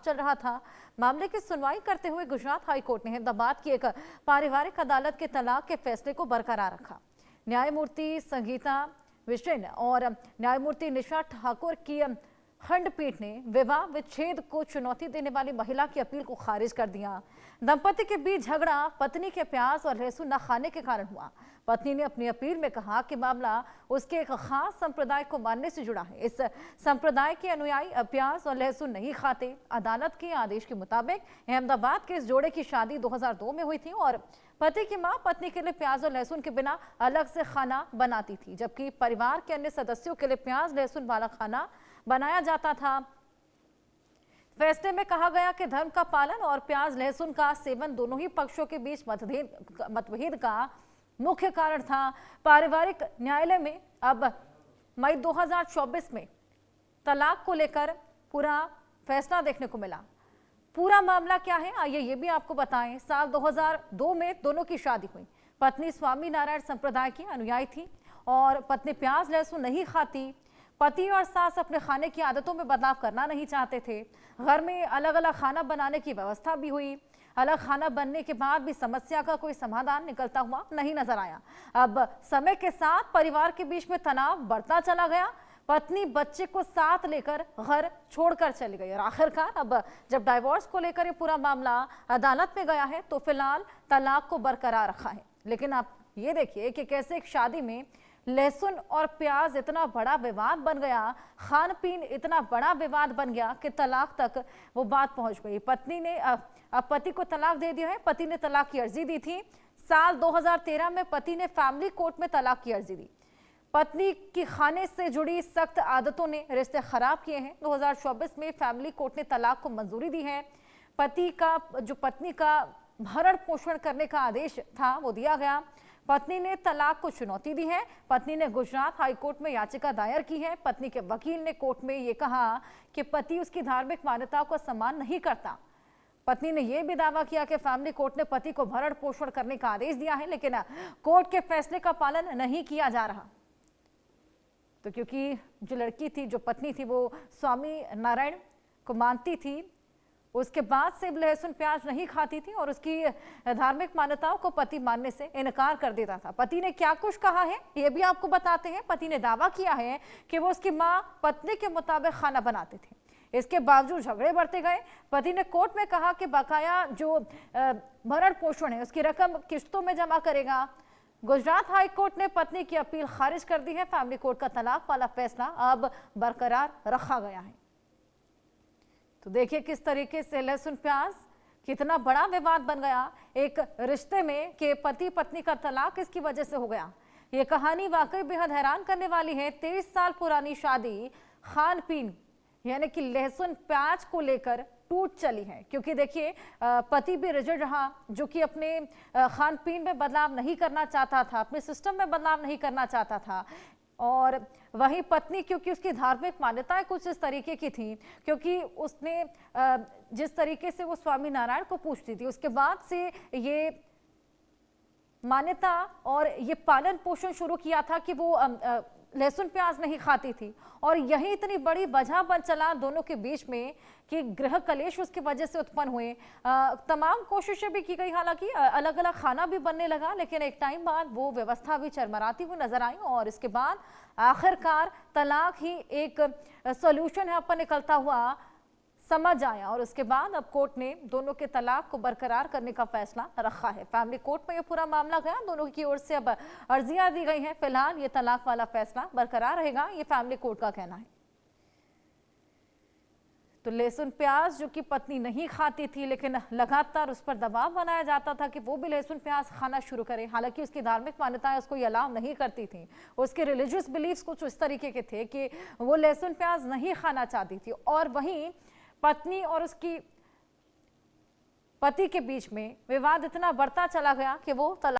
चल रहा था। मामले की सुनवाई करते हुए गुजरात हाई कोर्ट ने अहमदाबाद की एक पारिवारिक अदालत के तलाक के फैसले को बरकरार रखा। न्यायमूर्ति संगीता विश्रेन और न्यायमूर्ति निशा ठाकुर की खंडपीठ ने विवाह विच्छेद को चुनौती देने वाली महिला की अपील को खारिज कर दिया। दंपति के बीच झगड़ा पत्नी के प्याज और लहसुन न खाने के कारण हुआ। पत्नी ने अपनी अपील में कहा कि मामला उसके एक खास संप्रदाय को मानने से जुड़ा है। इस संप्रदाय के अनुयायी प्याज और लहसुन नहीं खाते। अदालत के आदेश के मुताबिक अहमदाबाद के इस जोड़े की शादी 2002 में हुई थी और पति की मां पत्नी के लिए प्याज और लहसुन के बिना अलग से खाना बनाती थी, जबकि परिवार के अन्य सदस्यों के लिए प्याज लहसुन वाला खाना बनाया जाता था। फैसले में कहा गया कि धर्म का पालन और प्याज लहसुन का सेवन दोनों ही पक्षों के बीच मतभेद का मुख्य कारण था। पारिवारिक न्यायालय में अब मई 2024 में तलाक को लेकर पूरा फैसला देखने को मिला। पूरा मामला क्या है आइए ये भी आपको बताएं। साल 2002 में दोनों की शादी हुई। पत्नी स्वामी नारायण संप्रदाय की अनुयायी थी और पत्नी प्याज लहसुन नहीं खाती। पति और सास अपने खाने की आदतों में बदलाव करना नहीं चाहते थे। घर में अलग अलग खाना बनाने की व्यवस्था भी हुई। अलग खाना बनने के बाद भी समस्या का कोई समाधान निकलता हुआ नहीं नजर आया। अब समय के साथ परिवार के बीच में तनाव बढ़ता चला गया। पत्नी बच्चे को साथ लेकर घर छोड़कर चली गई और आखिरकार अब जब डाइवोर्स को लेकर ये पूरा मामला अदालत में गया है तो फिलहाल तलाक को बरकरार रखा है। लेकिन आप ये देखिए कि कैसे एक शादी में लहसुन और प्याज इतना बड़ा विवाद बन गया, खान पीन इतना बड़ा विवाद बन गया कि तलाक तक वो बात पहुंच गई। पत्नी ने अब पति को तलाक दे दिया है। पति ने तलाक की अर्जी दी थी। साल 2013 में पति ने फैमिली कोर्ट में तलाक की अर्जी दी। पत्नी की खाने से जुड़ी सख्त आदतों ने रिश्ते खराब किए हैं। 2024 में फैमिली कोर्ट ने तलाक को मंजूरी दी है। पत्नी का भरण पोषण करने का आदेश था वो दिया गया। पत्नी ने तलाक को चुनौती दी है। पत्नी ने गुजरात हाई कोर्ट में याचिका दायर की है। पत्नी के वकील ने कोर्ट में ये कहा कि पति उसकी धार्मिक मान्यताओं का सम्मान नहीं करता। पत्नी ने यह भी दावा किया कि फैमिली कोर्ट ने पति को भरण पोषण करने का आदेश दिया है, लेकिन कोर्ट के फैसले का पालन नहीं किया जा रहा। तो क्योंकि जो लड़की थी, जो पत्नी थी, वो स्वामी नारायण को मानती थी, उसके बाद से लहसुन प्याज नहीं खाती थी और उसकी धार्मिक मान्यताओं को पति मानने से इनकार कर देता था। पति ने क्या कुछ कहा है ये भी आपको बताते हैं। पति ने दावा किया है कि वो उसकी मां पत्नी के मुताबिक खाना बनाते थे। इसके बावजूद झगड़े बढ़ते गए। पति ने कोर्ट में कहा कि बकाया जो भरण पोषण है उसकी रकम किस्तों में जमा करेगा। गुजरात हाई कोर्ट ने पत्नी की अपील खारिज कर दी है। फैमिली कोर्ट का तलाक वाला फैसला अब बरकरार रखा गया है। तो देखिए किस तरीके से लहसुन प्याज कितना बड़ा विवाद बन गया एक रिश्ते में कि पति पत्नी का तलाक इसकी वजह से हो गया। ये कहानी वाकई बेहद हैरान करने वाली है। 23 साल पुरानी शादी खान पीन यानी कि लहसुन प्याज को लेकर टूट चली है। क्योंकि देखिए पति भी रिजिड रहा, जो कि अपने खान पीन में बदलाव नहीं करना चाहता था, अपने सिस्टम में बदलाव नहीं करना चाहता था। और वहीं पत्नी, क्योंकि उसकी धार्मिक मान्यताएं कुछ इस तरीके की थी, क्योंकि उसने जिस तरीके से वो स्वामी नारायण को पूछती थी, उसके बाद से ये मान्यता और ये पालन पोषण शुरू किया था कि वो लहसुन प्याज नहीं खाती थी। और यही इतनी बड़ी वजह बन चला दोनों के बीच में कि गृह कलेश उसकी वजह से उत्पन्न हुए। तमाम कोशिशें भी की गई, हालांकि अलग अलग खाना भी बनने लगा, लेकिन एक टाइम बाद वो व्यवस्था भी चरमराती हुई नजर आई और इसके बाद आखिरकार तलाक ही एक सोल्यूशन है पर निकलता हुआ समझ आया। और उसके बाद अब कोर्ट ने दोनों के तलाक को बरकरार करने का फैसला रखा है। फैमिली कोर्ट में ये पूरा मामला गया, दोनों की ओर से अब अर्जियां दी गई हैं। फिलहाल ये तलाक वाला फैसला बरकरार रहेगा, ये फैमिली कोर्ट का कहना है। तो लहसुन प्याज जो कि पत्नी नहीं खाती थी, लेकिन लगातार उस पर दबाव बनाया जाता था कि वो भी लहसुन प्याज खाना शुरू करे। हालांकि उसकी धार्मिक मान्यताएं उसको ये अलाउ नहीं करती थी। उसके रिलीजियस बिलीव्स कुछ इस तरीके के थे कि वो लहसुन प्याज नहीं खाना चाहती थी। और वहीं पत्नी और उसकी पति के बीच में विवाद इतना बढ़ता चला गया कि वो तलाक